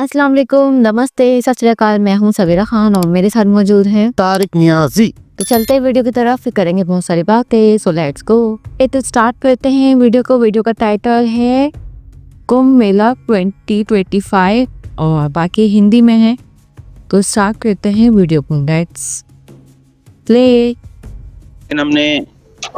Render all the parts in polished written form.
अस्सलाम वालेकुम, नमस्ते, सत श्री अकाल। मैं हूँ सवेरा खान और मेरे साथ मौजूद है तारिक नियाजी। तो चलते हैं वीडियो की तरफ, फिर करेंगे बहुत सारी बातें। So let's go. तो स्टार्ट करते हैं वीडियो को। वीडियो का टाइटल है कुंभ मेला 2025 और बाकी हिंदी में है। तो स्टार्ट करते हैं वीडियो को। Let's play. हमने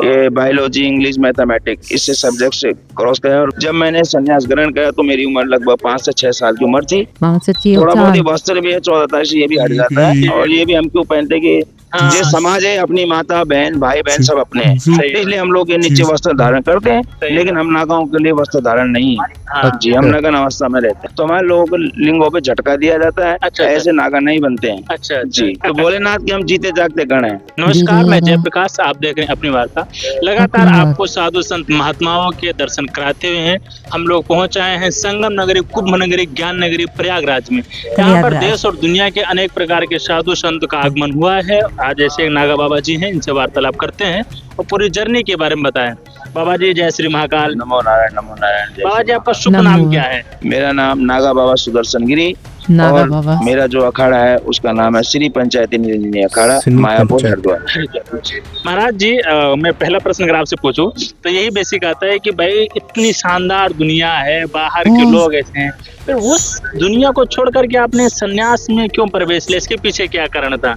ये बायोलॉजी, इंग्लिश, मैथमेटिक्स इससे सब्जेक्ट से क्रॉस किया और जब मैंने संन्यास ग्रहण किया तो मेरी उम्र लगभग 5 से 6 साल की उम्र थी। थोड़ा बहुत ही वस्त्र भी है, 14 तारीख से ये भी हट जाता है और ये भी हम क्यों पहनते कि ये समाज है, अपनी माता बहन भाई बहन सब अपने हैं, इसलिए हम लोग ये नीचे वस्त्र धारण करते हैं। लेकिन हम नागाओं के लिए वस्त्र धारण नहीं है जी, हम नगन अवस्था में रहते हैं तो हमारे लोगों को लिंगों पे झटका दिया जाता है। ऐसे नागा नहीं बनते हैं। अच्छा जी। तो भोलेनाथ के हम जीते जागते गण हैं। नमस्कार, मैं जयप्रकाश, आप देख रहे हैं अपनी वार्ता। लगातार आपको साधु संत महात्माओं के दर्शन कराते हुए हैं हम लोग पहुंच आए हैं संगम नगरी, कुंभ नगरी, ज्ञान नगरी प्रयागराज में। यहाँ पर देश और दुनिया के अनेक प्रकार के साधु संत का आगमन हुआ है। आज ऐसे एक नागा बाबा जी हैं, इनसे वार्तालाप करते हैं और पूरी जर्नी के बारे में बताएं। बाबा जी जय श्री महाकाल। नमो नारायण, नमो नारायण। बाबा जी आपका शुभ नाम क्या है? मेरा नाम नागा बाबा सुदर्शन गिरी नागा और बाबा। मेरा जो अखाड़ा है उसका नाम है श्री पंचायती निरंजनी अखाड़ा, मायापुर, हरिद्वार। महाराज जी, मैं पहला प्रश्न अगर आपसे पूछूं तो यही बेसिक आता है कि भाई इतनी शानदार दुनिया है, बाहर के लोग ऐसे हैं, फिर उस दुनिया को छोड़ करके आपने संन्यास में क्यों प्रवेश लिया? इसके पीछे क्या कारण था?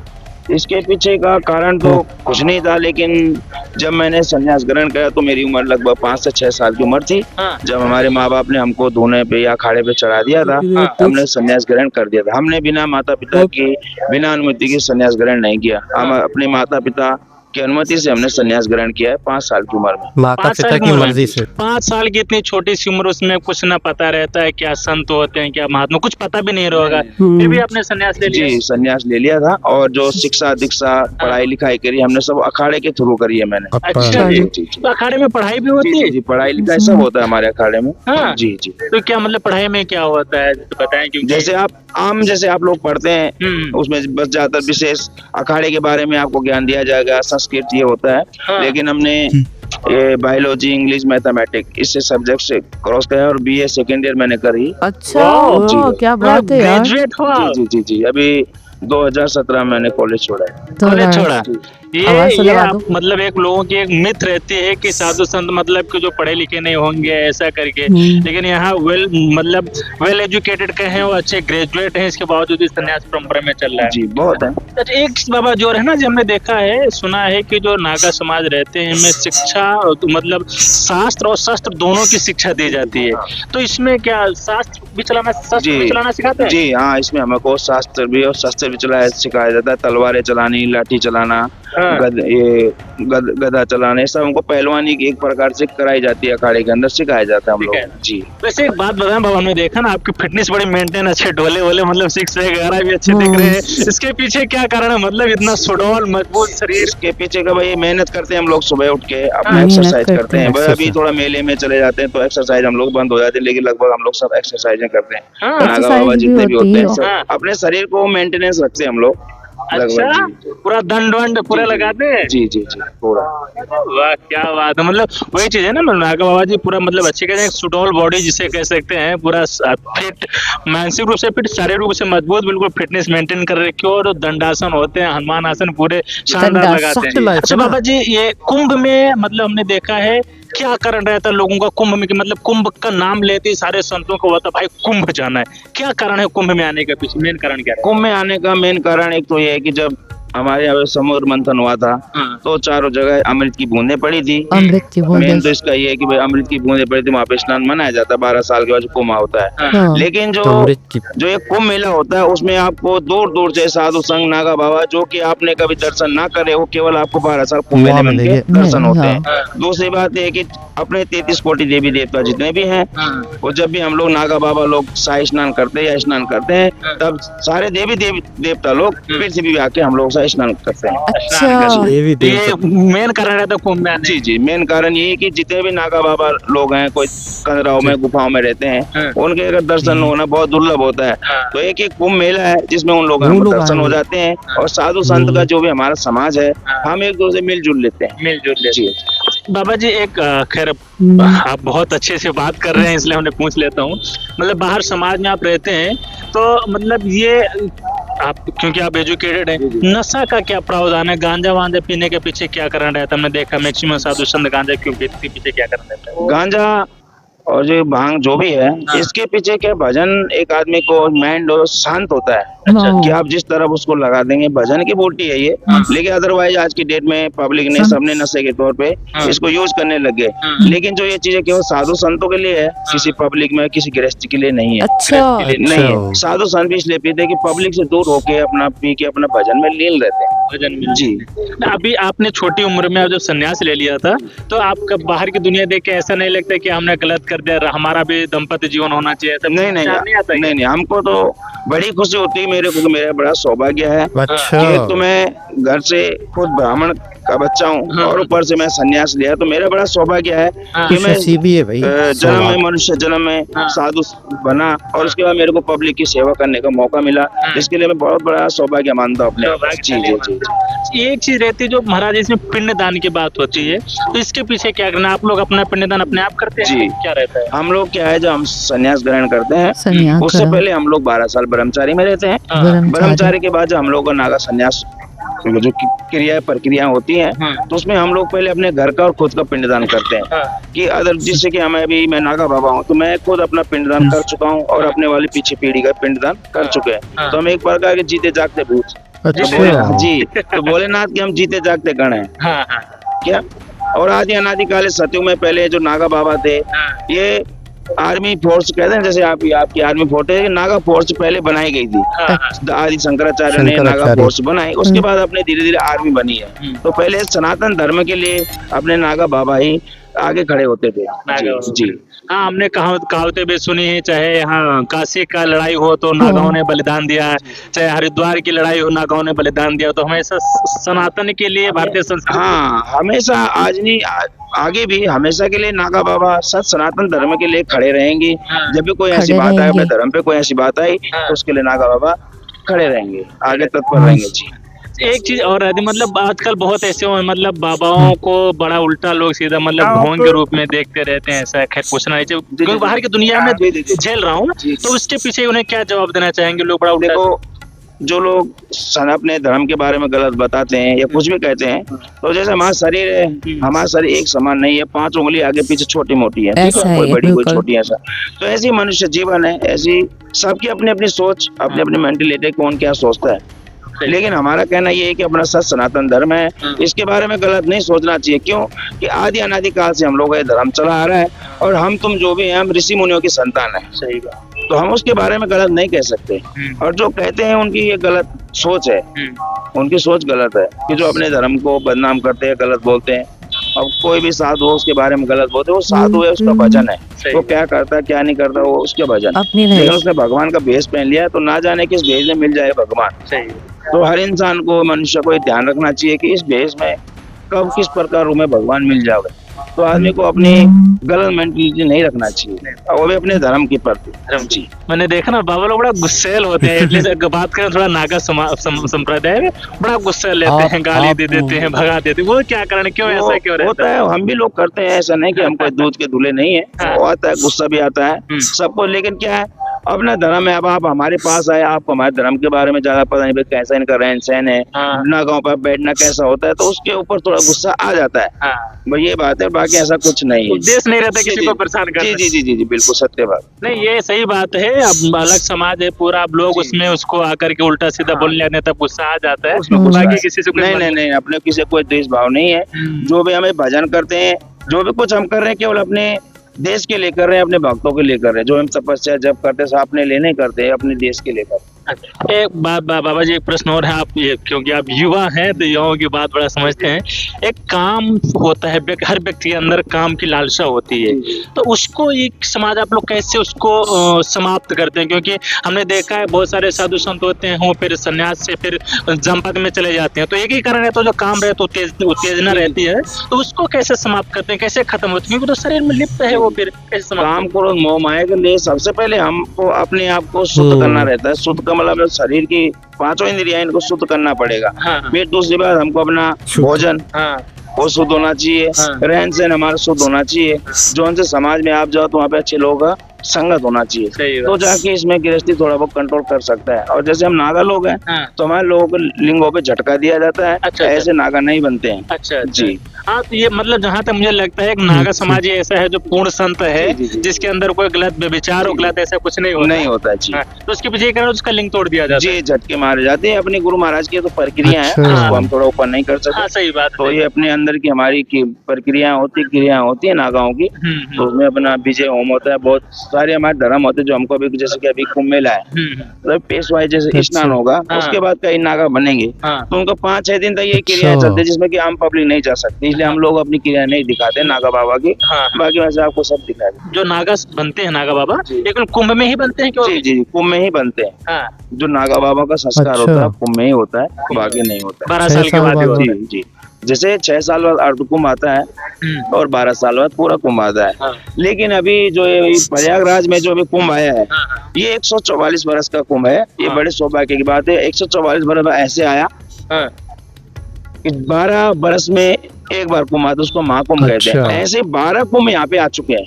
इसके पीछे का कारण तो कुछ नहीं था, लेकिन जब मैंने संन्यास ग्रहण किया तो मेरी उम्र लगभग 5 से 6 साल की उम्र थी। जब हमारे माँ बाप ने हमको धोने पे या अखाड़े पे चढ़ा दिया था, हमने संन्यास ग्रहण कर दिया था। हमने बिना माता पिता की, बिना अनुमति की संन्यास ग्रहण नहीं किया। हम अपने माता पिता की अनुमति से हमने संन्यास ग्रहण किया है 5 साल की उम्र में। माता पिता की मर्जी से। 5 साल की इतनी छोटी सी उम्र, उसमें कुछ ना पता रहता है क्या संत होते हैं, क्या महात्मा, कुछ पता भी नहीं होगा, फिर भी आपने संन्यास ले लिया? जी, संन्यास ले लिया था और जो शिक्षा दीक्षा पढ़ाई लिखाई करी हमने सब अखाड़े के थ्रू करी है मैंने। अच्छा जी। तो अखाड़े में पढ़ाई भी होती है? जी, पढ़ाई लिखाई सब होता है हमारे अखाड़े में। हाँ। जी जी। तो क्या मतलब पढ़ाई में क्या होता है तो बताएं। क्योंकि जैसे आप लोग पढ़ते हैं उसमें बस ज्यादातर विशेष अखाड़े के बारे में आपको ज्ञान दिया जाएगा, संस्कृत ये होता है। लेकिन हमने ये बायोलॉजी, इंग्लिश, मैथमेटिक्स इससे सब्जेक्ट से क्रॉस किया और बीए सेकेंड ईयर मैंने करी। अच्छा, क्या बात है यार। ग्रेजुएट हुआ? जी जी जी। अभी 2017 में मैंने कॉलेज छोड़ा है। कॉलेज छोड़ा? ये आप मतलब एक लोगों की एक मिथ रहती है कि साधु संत मतलब कि जो पढ़े लिखे नहीं होंगे ऐसा करके, लेकिन यहाँ वेल एजुकेटेड कहे और अच्छे ग्रेजुएट हैं, इसके बावजूद इस संन्यास परंपरा में चल रहा है। जी, बहुत है। अच्छा, एक बाबा जो है ना, जो हमने देखा है, सुना है कि जो नागा समाज रहते हैं इनमें शिक्षा मतलब शास्त्र और शस्त्र दोनों की शिक्षा दी जाती है। तो इसमें क्या शस्त्र भी चलाना सिखाते हैं? जी हाँ, इसमें हमको शास्त्र भी और शस्त्र भी सिखाया जाता है। तलवारें चलानी, लाठी चलाना, गदा चलाने, सब हमको पहलवानी की एक प्रकार से कराई जाती है, अखाड़े के अंदर सिखाया जाता है हम लोग। जी। वैसे एक बात बताएं बाबा, हमने देखा ना आपकी फिटनेस बड़ी मेंटेन, अच्छे ढोले वोले, मतलब 6 वगैरह भी अच्छे दिख रहे हैं। इसके पीछे क्या कारण है? मतलब इतना सुडौल मजबूत शरीर? इसके पीछे का भाई मेहनत करते हैं हम लोग, सुबह उठ के अपना एक्सरसाइज करते हैं। भाई अभी थोड़ा मेले में चले जाते हैं तो एक्सरसाइज हम लोग बंद हो जाते हैं, लेकिन लगभग हम लोग सब एक्सरसाइज करते हैं। नागा बाबा जितने भी होते हैं अपने शरीर को मेंटेनेंस रखते हैं हम लोग। अच्छा, पूरा दंड पूरा लगाते हैं? जी जी जी, पूरा। वाह, क्या बात है। मतलब वही चीज है ना, नागा बाबा जी पूरा मतलब अच्छे कहते हैं, सुडौल बॉडी जिसे कह सकते हैं, पूरा फिट, मानसिक रूप से फिट, शारीरिक रूप से मजबूत, बिल्कुल फिटनेस मेंटेन कर रखे हो। और दंडासन होते हैं, हनुमान आसन पूरे शानदार लगाते हैं। अच्छा बाबा जी, ये कुंभ में मतलब हमने देखा है, क्या कारण रहता है लोगों का कुंभ में? कि मतलब कुंभ का नाम लेते ही सारे संतों को होता भाई कुंभ जाना है। क्या कारण है कुंभ में आने का? पीछे मेन कारण क्या है? कुंभ में आने का मेन कारण एक तो ये है कि जब हमारे यहाँ समुद्र मंथन हुआ था तो चारों जगह अमृत की बूंदें पड़ी थी। मेन तो इसका ये है कि भाई अमृत की बूंदें पड़ी थी, वहाँ पे स्नान मनाया जाता है 12 साल के बाद कुंभ होता है। लेकिन जो ये कुंभ मेला होता है उसमें आपको दूर दूर से साधु संग, नागा बाबा, जो कि आपने कभी दर्शन ना करे हो, केवल आपको 12 साल कुंभ मेले में उनके दर्शन होते हैं। दूसरी बात ये है कि अपने 33 कोटि देवी देवता जितने भी हैं, वो जब भी हम लोग नागा बाबा लोग शाही स्नान करते हैं या स्नान करते हैं, तब सारे देवी देवता लोग पृथ्वी पे आके हम लोग स्नान करते हैं। अच्छा, ये मेन कारण रहता है कुंभ में आने? जी जी, मेन कारण ये है कि जितने भी नागा बाबा लोग हैं, कोई कंदराओं में, गुफाओं में रहते हैं, उनके अगर दर्शन होना बहुत दुर्लभ होता है। तो एक कुंभ मेला है जिसमें उन लोगों के दर्शन हो जाते हैं और साधु संत का जो भी हमारा समाज है, हम एक दूसरे से मिलजुल लेते हैं। मिलजुल लेते हैं। बाबा जी एक खैर आप बहुत अच्छे से बात कर रहे हैं इसलिए हमने पूछ लेता हूँ। मतलब बाहर समाज में आप रहते हैं तो मतलब ये आप क्योंकि आप एजुकेटेड हैं, नशा का क्या प्रावधान है? गांजा वांजा पीने के पीछे क्या कारण रहता है? हमने देखा मैक्सिमम साधु संत गांजा क्यों पीते, पीछे क्या कारण रहता है? गांजा और जो भांग जो भी है, इसके पीछे क्या भजन एक आदमी को माइंड और शांत होता है कि आप जिस तरफ उसको लगा देंगे, भजन की बूटी है ये। लेकिन अदरवाइज आज की डेट में पब्लिक ने सबने नशे के तौर पे इसको यूज करने लगे। लेकिन जो ये चीजें केवल साधु संतों के लिए है, किसी पब्लिक में किसी गृहस्थी के लिए नहीं है। अच्छा नहीं है। साधु संत भी इसलिए पीते कि पब्लिक से दूर होके अपना पी के अपना भजन में लीन रहते हैं। भजन में जी। अभी आपने छोटी उम्र में जब संन्यास ले लिया था तो आपका बाहर की दुनिया देख के ऐसा नहीं लगता कि हमने गलत कर दिया, हमारा भी दाम्पत्य जीवन होना चाहिए? नहीं नहीं आता है? नहीं, हमको तो बड़ी खुशी होती है मेरे को, मेरा बड़ा सौभाग्य है अच्छा। कि तो मैं घर से खुद ब्राह्मण का बच्चा हूँ और ऊपर से मैं संन्यास लिया, तो मेरा बड़ा सौभाग्य है कि मैं भी है भाई, जन्म में मनुष्य जन्म में साधु बना और उसके बाद मेरे को पब्लिक की सेवा करने का मौका मिला, इसके लिए मैं बहुत बड़ा सौभाग्य मानता हूँ अपने। जी जी जी। एक चीज रहती है जो महाराज इसमें पिंडदान की बात होती है, तो इसके पीछे क्या करना? आप लोग अपना पिंडदान अपने आप करते हैं? जी। क्या रहता है? हम लोग क्या है, जब हम संन्यास ग्रहण करते हैं संन्यास उससे ग्रहण। पहले हम लोग 12 साल ब्रह्मचारी में रहते हैं। ब्रह्मचारी के बाद जब हम लोग का नागा संन्यास जो क्रिया प्रक्रिया होती है, तो उसमें हम लोग पहले अपने घर का और खुद का पिंडदान करते हैं कि अदर जिससे कि हमें अभी मैं नागा बाबा हूँ तो मैं खुद अपना पिंडदान कर चुका हूँ और अपने वाली पीछे पीढ़ी का पिंडदान कर चुके हैं। तो हम एक प्रकार के जीते जागते भूत। अच्छा। जी, तो भोलेनाथ के हम जीते जागते गण हैं क्या। और आदि अनादिकाल सतयुग में पहले जो नागा बाबा थे, ये आर्मी फोर्स कहते हैं, जैसे आपकी आर्मी फोर्स है, नागा फोर्स पहले बनाई गई थी। आदि शंकराचार्य ने नागा फोर्स बनाई, उसके बाद अपने धीरे धीरे आर्मी बनी है। तो पहले सनातन धर्म के लिए अपने नागा बाबा ही आगे खड़े होते थे। जी। हाँ, हमने कहावतें भी सुनी है, चाहे यहाँ काशी का लड़ाई हो तो नागाओं ने बलिदान दिया, चाहे हरिद्वार की लड़ाई हो नागाओं ने बलिदान दिया। तो हमेशा सनातन के लिए भारतीय संस्कृति, हाँ, हमेशा आज नहीं आगे भी हमेशा के लिए नागा बाबा सनातन धर्म के लिए खड़े रहेंगे। जब भी कोई ऐसी बात आए, अपने धर्म पे कोई ऐसी बात आई तो उसके लिए नागा बाबा खड़े रहेंगे, आगे तत्पर रहेंगे। जी। एक चीज और है, मतलब आजकल बहुत ऐसे हो, मतलब बाबाओं को बड़ा उल्टा लोग सीधा मतलब भोंग के रूप में देखते रहते हैं। ऐसा खैर पूछना नहीं चाहिए, क्योंकि बाहर की दुनिया में झेल रहा हूँ, तो उसके पीछे उन्हें क्या जवाब देना चाहेंगे? लोग बड़ा उल्टा, देखो जो लोग अपने धर्म के बारे में गलत बताते हैं या कुछ भी कहते हैं, तो जैसे हमारा शरीर है, हमारा शरीर एक समान नहीं है, 5 उंगली आगे पीछे छोटी मोटी है, ठीक है, कोई बड़ी कोई छोटी, ऐसा। तो ऐसी मनुष्य जीवन है, ऐसी सबकी अपनी अपनी सोच, अपनी अपनी मेंटलिटी, कौन क्या सोचता है। लेकिन हमारा कहना ये है कि अपना सच सनातन धर्म है, इसके बारे में गलत नहीं सोचना चाहिए। क्यों कि आदि अनादिकाल से हम लोग ये धर्म चला आ रहा है और हम तुम जो भी हैं, हम ऋषि मुनियों की संतान है। सही बात। तो हम उसके बारे में गलत नहीं कह सकते। और जो कहते हैं उनकी ये गलत सोच है, उनकी सोच गलत है कि जो अपने धर्म को बदनाम करते हैं, गलत बोलते हैं। अब कोई भी साधु हो उसके बारे में गलत बोलते, वो साधु है, उसका भजन है, वो क्या करता है क्या नहीं करता वो उसके भजन। लेकिन उसने भगवान का भेष पहन लिया है, तो ना जाने किस भेष में मिल जाए भगवान। तो हर इंसान को, मनुष्य को ध्यान रखना चाहिए कि इस भेष में कब किस प्रकार में भगवान मिल जाए। तो आदमी को अपनी गलत मेंटलिटी नहीं रखना चाहिए, और वो भी अपने धर्म के प्रति। जी, मैंने देखा ना बाबा लोग बड़ा गुस्सेल होते हैं, इसलिए बात करें थोड़ा नागा संप्रदाय में बड़ा गुस्सा लेते हैं, गाली दे देते हैं, भगा देते हैं। वो क्या कारण, क्यों ऐसा क्यों रहता है? हम भी लोग करते हैं, ऐसा नहीं कि हम कोई दूध के दूल्हे नहीं है। वो आता है, गुस्सा भी आता है सबको, लेकिन क्या है, अपना धर्म है। अब आप हमारे पास आए, आपको हमारे धर्म के बारे में ज्यादा पता नहीं, भाई कैसा इनका रहन सहन है, नागाओं पर बैठना कैसा होता है, तो उसके ऊपर थोड़ा गुस्सा आ जाता है। भाई ये बात है, बाकी ऐसा कुछ नहीं है। उद्देश्य नहीं रहता किसी को परेशान करना। जी जी जी जी जी, बिल्कुल सत्य बात। नहीं, ये सही बात है। अब अलग समाज है पूरा, अब लोग उसमें उसको आकर के उल्टा सीधा बोलने लगने तब गुस्सा आ जाता है। बाकी किसी से नहीं, अपने किसी कोई द्वेष भाव नहीं है। जो भी हमें भजन करते हैं, जो भी कुछ हम कर रहे हैं, केवल अपने देश के लिए कर रहे हैं, अपने भक्तों के लिए कर रहे हैं। जो हम तपस्या जब करते हैं, अपने लिए नहीं करते, अपने देश के लिए करते हैं। एक बाबा जी, एक प्रश्न और है, आप ये क्योंकि आप युवा हैं तो युवाओं की बात बड़ा समझते हैं। एक काम होता है, हर व्यक्ति के अंदर काम की लालसा होती है, तो उसको एक समाज आप लोग कैसे उसको समाप्त करते हैं? क्योंकि हमने देखा है बहुत सारे साधु संत होते हैं, वो फिर संन्यास से फिर जमपद में चले जाते हैं। तो एक ही कारण है, तो जो काम रहे तो उत्तेजना रहती है, तो उसको कैसे समाप्त करते हैं, कैसे खत्म होती है? क्योंकि तो शरीर में लिप्त है, वो फिर कैसे काम को मोह माया के लिए सबसे पहले हमको अपने आप को शुद्ध करना रहता है। शुद्ध का मतलब शरीर की 5 इंद्रियां, इनको शुद्ध करना पड़ेगा। फिर दूसरी बात, हमको अपना भोजन वो शुद्ध होना चाहिए, रहन सहन हमारा शुद्ध होना चाहिए, जो उनसे समाज में आप जाओ तो वहाँ पे अच्छे लोगों का संगत होना चाहिए, तो जाके इसमें गृहस्थी थोड़ा बहुत कंट्रोल कर सकता है। और जैसे हम नागा लोग हैं तो हमारे लोगों को लिंगों पे झटका दिया जाता है। अच्छा, ऐसे नागा नहीं बनते हैं। अच्छा जी हाँ, तो ये मतलब जहाँ तक मुझे लगता है एक नागा समाज ही ऐसा है जो पूर्ण संत है, जिसके अंदर कोई गलत विचार और गलत ऐसा कुछ नहीं होता है जी। तो उसके पीछे क्या उसका लिंग तोड़ दिया जाता है। जी झटके मारे जाते हैं। अपने गुरु महाराज की तो प्रक्रिया है, उसको हम थोड़ा ऊपर नहीं कर सकते। सही बात। तो ये अपने अंदर की हमारी प्रक्रिया होती, क्रिया होती है नागाओं की। तो उसमें अपना विजय होम होता है, बहुत सारे हमारे धर्म होते हैं जो हमको अभी जैसे कि अभी कुंभ मेला है, मतलब पेशवाई जैसे स्नान होगा, उसके बाद कई नागा बनेंगे, तो उनको 5-6 दिन तक ये क्रिया चलती है जिसमें कि आम पब्लिक नहीं जा सकती, इसलिए हम लोग अपनी क्रिया नहीं दिखाते नागा बाबा की। बाकी वैसे आपको सब दिखा दें। जो नागा बनते हैं नागा बाबा लेकिन कुंभ में ही बनते हैं क्यों? जी जी कुंभ में ही बनते हैं। जो नागा बाबा का संस्कार होता है कुंभ में ही होता है, बाकी नहीं होता है। 12 साल के बाद जी जी, जैसे 6 साल बाद अर्ध कुंभ आता है और 12 साल बाद पूरा कुंभ आता है। लेकिन अभी जो प्रयागराज में जो अभी कुंभ आया है, ये 144 बरस का कुंभ है। ये बड़े सौभाग्य की बात है। 144 बरस ऐसे आया कि 12 बरस में एक बार कुंभ आता है, उसको महाकुंभ कहते हैं। ऐसे 12 कुंभ यहाँ पे आ चुके हैं।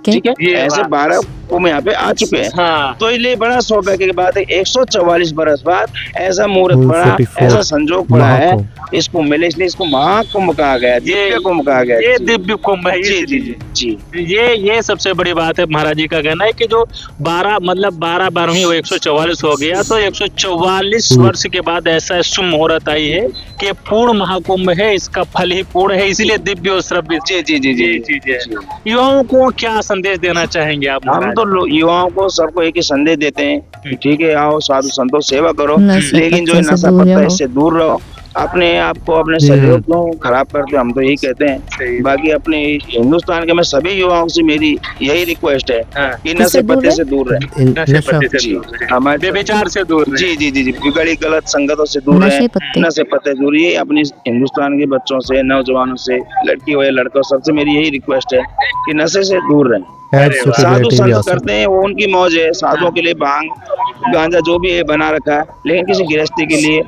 ठीक है, ऐसे 12 कुंभ यहाँ पे आ चुके हैं। तो इसलिए बड़ा सौभाग्य की बात है, 144 बरस बाद ऐसा मुहूर्त पड़ा, ऐसा संजोग पड़ा है इस कुंभ में, इसलिए इसको महाकुंभ कहा गया, दिव्य कुंभ कहा गया। ये दिव्य कुंभ है। जी जी जी जी, ये सबसे बड़ी बात है। महाराज जी का कहना है कि जो 12 मतलब 12 वो 144 हो गया, तो 144 वर्ष के बाद ऐसा शुभ मुहूर्त आई है कि पूर्ण महाकुंभ है, इसका फल ही पूर्ण है, इसीलिए दिव्य और श्रव्य। जी जी जी जी। युवाओं को क्या संदेश देना चाहेंगे आप? हम तो युवाओं को सबको एक ही संदेश देते हैं, ठीक है, आओ साधु संतों सेवा करो, लेकिन जो नशा पत्ता है इससे दूर रहो। अपने आप को अपने शरीर को खराब करते, हम तो यही कहते हैं। बाकी अपने हिंदुस्तान के मैं सभी युवाओं से मेरी यही रिक्वेस्ट है कि नशे पत्ते से दूर रहे, हमारे विचार से दूर। जी जी जी जी, बिगड़ी गलत संगतों से दूर रहे, नशे पत्ते दूर। ये अपने हिंदुस्तान के बच्चों से, नौजवानों से, लड़की हो या लड़कों, सबसे मेरी यही रिक्वेस्ट है कि नशे से दूर रहें। साधु संत करते हैं वो उनकी मौज है, साधुओं के लिए भांग गांजा जो भी है बना रखा है, लेकिन किसी गृहस्थी के लिए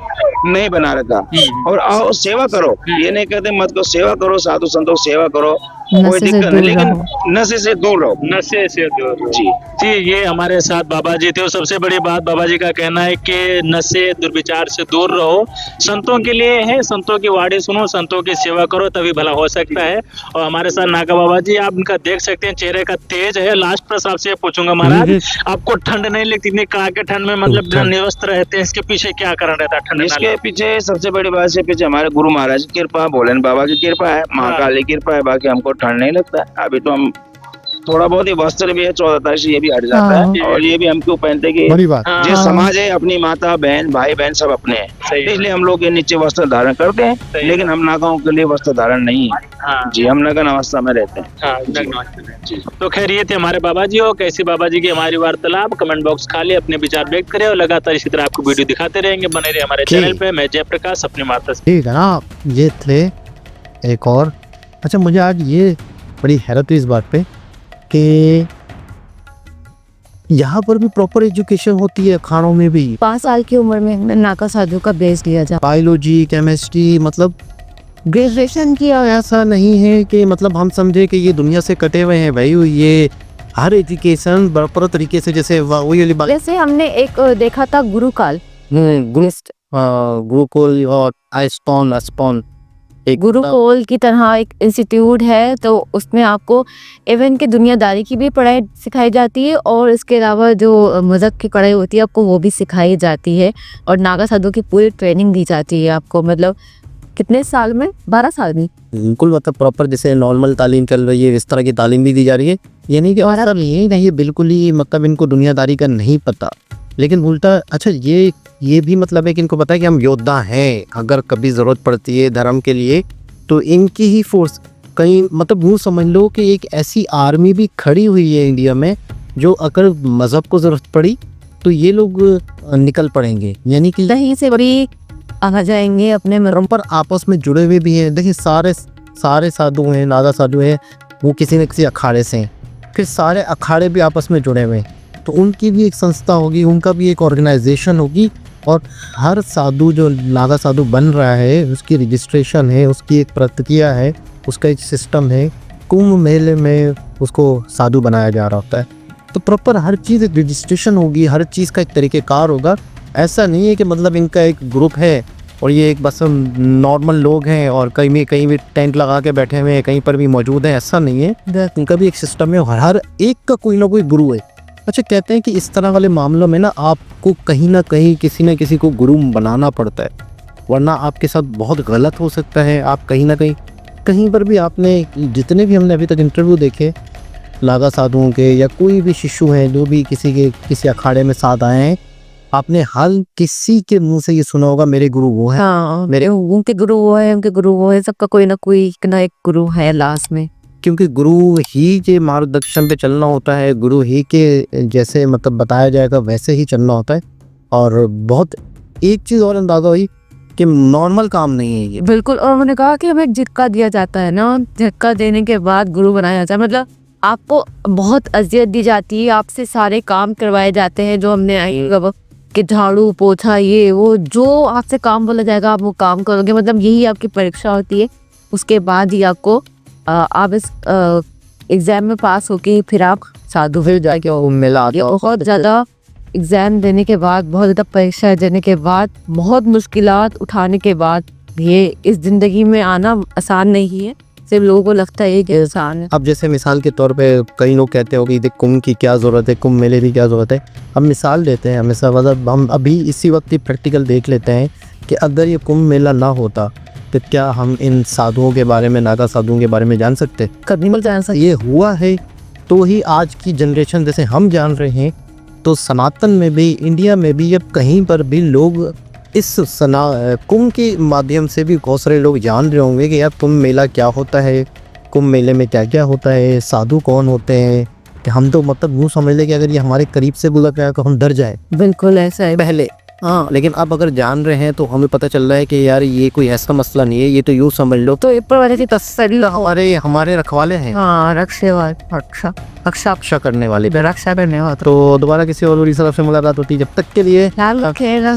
नहीं बना रखा। और आओ सेवा करो, ये नहीं कहते मत करो, सेवा करो, साधु संतों सेवा करो, कोई दिक्कत नहीं, लेकिन नशे से दूर रहो। नशे से दूर जी जी। ये हमारे साथ बाबा जी थे। और सबसे बड़ी बात बाबा जी का कहना है कि नशे दुर्विचार से दूर रहो, संतों के लिए है, संतों की वाणी सुनो, संतों की सेवा करो, तभी भला हो सकता है। और हमारे साथ नागा बाबा जी, आप इनका देख सकते हैं, चेहरे का तेज है। लास्ट प्रश्न आपसे पूछूंगा महाराज, आपको ठंड नहीं लगती? इतनी कड़ाके ठंड में मतलब निवस्त्र रहते हैं, इसके पीछे क्या कारण रहता है? ठंड इसके पीछे सबसे बड़ी बात से पीछे हमारे गुरु महाराज की कृपा, भोलेनाथ बाबा की कृपा है, महाकाल की कृपा है। बाकी हमको ठंड नहीं लगता है। अभी तो हम थोड़ा बहुत ही वस्त्र भी है 14 तारीख से, ये भी हट जाता है। और ये भी हम क्यों पहनते हैं कि जो समाज है, अपनी माता बहन भाई बहन सब अपने हैं, इसलिए हम लोग ये नीचे वस्त्र धारण करते हैं, लेकिन हम नागाओं के लिए वस्त्र धारण नहीं है। जी, हम नग्न अवस्था में रहते हैं। तो खैर ये थे हमारे बाबा जी। और कैसी बाबा जी की हमारी वार्तालाप, कमेंट बॉक्स खाली अपने विचार व्यक्त करें और लगातार इसी तरह आपको वीडियो दिखाते रहेंगे। बने रहे हमारे चैनल पे। मैं जयप्रकाश, अपनी माता से। ठीक है ना, ये थे एक और। अच्छा, मुझे आज ये बड़ी हैरत हुई इस बात पे कि यहाँ पर भी प्रॉपर एजुकेशन होती है, खानों में भी। 5 साल की उम्र में नागा साधु का बेस लिया जाता, बायोलॉजी, केमिस्ट्री, मतलब ग्रेजुएशन किया। ऐसा नहीं है कि मतलब हम समझे कि ये दुनिया से कटे हुए हैं भाई। ये हर एजुकेशन प्रॉपर तरीके से, जैसे वही वाली बात। जैसे हमने एक देखा था गुरुकाल, गुरुकुल और अस्पॉन गुरुकुल की तरह एक इंस्टीट्यूट है, तो उसमें आपको इवन के दुनियादारी की भी पढ़ाई सिखाई जाती है, और इसके अलावा जो मज़हब की पढ़ाई होती है आपको वो भी सिखाई जाती है। और नागा साधु की पूरी ट्रेनिंग दी जाती है आपको, मतलब कितने साल में? 12 साल में बिल्कुल, मतलब प्रॉपर जैसे नॉर्मल तालीम चल रही है, इस तरह की तालीम भी दी जा रही है। ये नहीं कि और सब ये नहीं, बिल्कुल ही मतलब इनको दुनियादारी का नहीं पता, लेकिन उल्टा अच्छा ये भी मतलब है कि इनको पता है कि हम योद्धा हैं, अगर कभी ज़रूरत पड़ती है धर्म के लिए तो इनकी ही फोर्स कहीं, मतलब वो समझ लो कि एक ऐसी आर्मी भी खड़ी हुई है इंडिया में, जो अगर मज़हब को ज़रूरत पड़ी तो ये लोग निकल पड़ेंगे। यानी कि कहीं से बड़ी आ जाएंगे, अपने धर्म पर आपस में जुड़े हुए भी हैं। देखिए सारे साधु हैं, नागा साधु हैं, वो किसी न किसी अखाड़े से हैं, फिर सारे अखाड़े भी आपस में जुड़े हुए हैं, तो उनकी भी एक संस्था होगी, उनका भी एक ऑर्गेनाइजेशन होगी और हर साधु जो नागा साधु बन रहा है उसकी रजिस्ट्रेशन है, उसकी एक प्रक्रिया है, उसका एक सिस्टम है। कुंभ मेले में उसको साधु बनाया जा रहा होता है, तो प्रॉपर हर चीज़ एक रजिस्ट्रेशन होगी, हर चीज़ का एक तरीक़ेकार होगा। ऐसा नहीं है कि मतलब इनका एक ग्रुप है और ये एक बस नॉर्मल लोग हैं और कहीं भी टेंट लगा के बैठे हुए हैं, कहीं पर भी मौजूद हैं, ऐसा नहीं है। इनका भी एक सिस्टम है, हर एक का कोई ना कोई गुरु है। अच्छा, कहते हैं कि इस तरह वाले मामलों में ना आपको कहीं ना कहीं किसी न किसी को गुरु बनाना पड़ता है, वरना आपके साथ बहुत गलत हो सकता है। आप कहीं ना कहीं पर भी आपने जितने भी हमने अभी तक इंटरव्यू देखे नागा साधुओं के या कोई भी शिशु हैं जो भी किसी अखाड़े में साथ आए हैं, आपने हर किसी के मुंह से ये सुना होगा मेरे गुरु वो है, हाँ, मेरे उनके गुरु वो है, उनके गुरु वो है, सबका कोई ना एक गुरु है लास्ट में। क्योंकि गुरु ही के मार्गदर्शन पे चलना होता है, गुरु ही के जैसे मतलब बताया जाएगा वैसे ही चलना होता है। और बहुत एक चीज़ और अंदाज़ा हुई कि नॉर्मल काम नहीं है ये। बिल्कुल, और उन्होंने कहा कि हमें एक झटका दिया जाता है ना, झटका देने के बाद गुरु बनाया जाता है। मतलब आपको बहुत अजियत दी जाती है, आपसे सारे काम करवाए जाते हैं जो हमने आई कि झाड़ू पोछा ये वो, जो आपसे काम बोला जाएगा आप वो काम करोगे। मतलब यही आपकी परीक्षा होती है, उसके बाद ही आपको आप इस एग्ज़ाम में पास होके फिर आप साधु फिर जाके मिला। बहुत ज़्यादा एग्ज़ाम देने के बाद, बहुत ज़्यादा परीक्षा देने के बाद, बहुत मुश्किलात उठाने के बाद ये इस ज़िंदगी में आना आसान नहीं है। सिर्फ लोगों को लगता है कि आसान है। अब जैसे मिसाल के तौर पे कई लोग कहते हो कि देख कुंभ की क्या ज़रूरत है, कुंभ मेले की क्या ज़रूरत है। अब मिसाल देते हैं हमेशा, मतलब हम अभी इसी वक्त ही प्रैक्टिकल देख लेते हैं कि अगर ये कुंभ मेला ना होता तो क्या हम इन साधुओं के बारे में, नागा साधुओं के बारे में जान सकते? कभी नहीं जान सकते। ये हुआ है तो ही आज की जनरेशन जैसे हम जान रहे हैं, तो सनातन में भी, इंडिया में भी, अब कहीं पर भी लोग इस कुंभ के माध्यम से भी बहुत सारे लोग जान रहे होंगे कि यार कुंभ मेला क्या होता है, कुंभ मेले में क्या क्या होता है, साधु कौन होते हैं। कि हम तो मतलब यूँ समझ लें कि अगर ये हमारे करीब से गुजर गया तो हम डर जाए। बिल्कुल ऐसा है पहले, हाँ, लेकिन अब अगर जान रहे हैं तो हमें पता चल रहा है कि यार ये कोई ऐसा मसला नहीं है, ये तो यूँ समझ लो तो ऊपर वाले की तसल्ली हमारे रखवाले हैं। हाँ, रक्षा करने वाले, रक्षा करने वाला। तो दोबारा किसी और तरफ से मुलाकात होती है, जब तक के लिए ख्याल रखेगा।